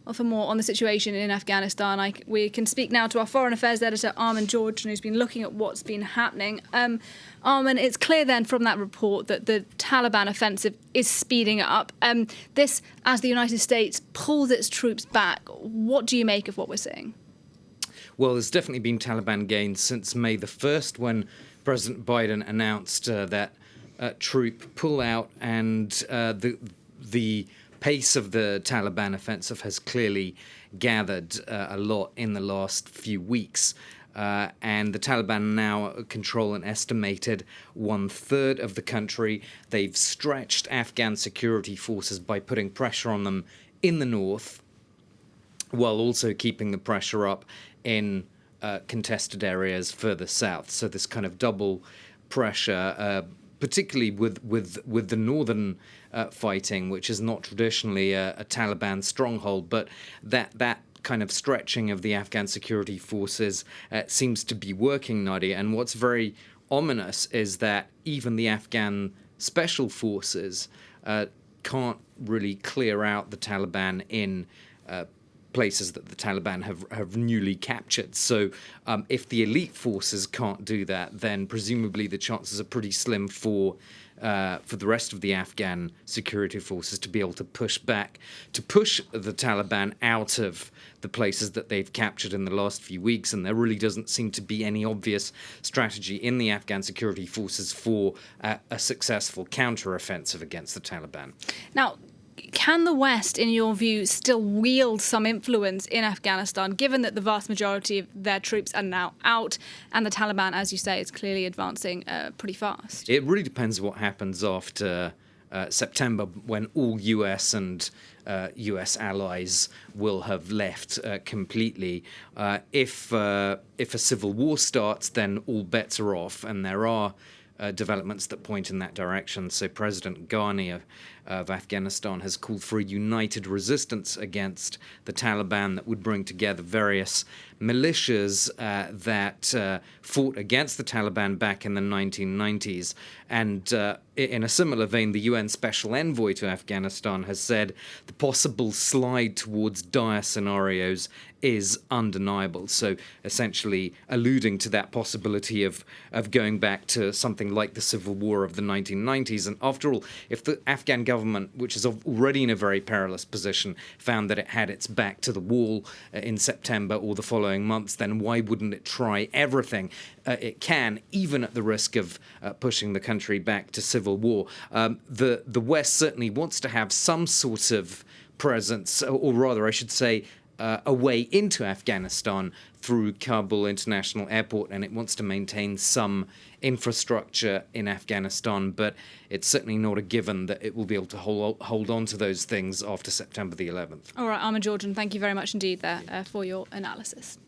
Well, for more on the situation in Afghanistan, we can speak now to our Foreign Affairs editor, Armen Georgian, who's been looking at what's been happening. Armen, it's clear then from that report that the Taliban offensive is speeding up. This, as the United States pulls its troops back, what do you make of what we're seeing? Well, there's definitely been Taliban gains since May the 1st, when President Biden announced that troop pullout, and the pace of the Taliban offensive has clearly gathered a lot in the last few weeks. And the Taliban now control an estimated 1/3 of the country. They've stretched Afghan security forces by putting pressure on them in the north, while also keeping the pressure up in contested areas further south. So this kind of double pressure, particularly with the northern fighting, which is not traditionally a Taliban stronghold, but that kind of stretching of the Afghan security forces seems to be working, Nadia. And what's very ominous is that even the Afghan special forces can't really clear out the Taliban in places that the Taliban have newly captured. So if the elite forces can't do that, then presumably the chances are pretty slim for the rest of the Afghan security forces to be able to push back, to push the Taliban out of the places that they've captured in the last few weeks. And there really doesn't seem to be any obvious strategy in the Afghan security forces for a successful counter-offensive against the Taliban. Now, can the West, in your view, still wield some influence in Afghanistan, given that the vast majority of their troops are now out and the Taliban, as you say, is clearly advancing pretty fast? It really depends what happens after September, when all US and US allies will have left completely. If a civil war starts, then all bets are off, and there are developments that point in that direction. So President Ghani of Afghanistan has called for a united resistance against the Taliban that would bring together various militias that fought against the Taliban back in the 1990s. And in a similar vein, the UN Special Envoy to Afghanistan has said the possible slide towards dire scenarios is undeniable. So essentially alluding to that possibility of going back to something like the civil war of the 1990s. And after all, if the Afghan government, which is already in a very perilous position, found that it had its back to the wall in September or the following months, then why wouldn't it try everything it can, even at the risk of pushing the country back to civil war? The West certainly wants to have some sort of presence, or rather, I should say, a way into Afghanistan through Kabul International Airport, and it wants to maintain some infrastructure in Afghanistan, but it's certainly not a given that it will be able to hold on to those things after September the 11th. All right, Armen Georgian, thank you very much indeed there for your analysis.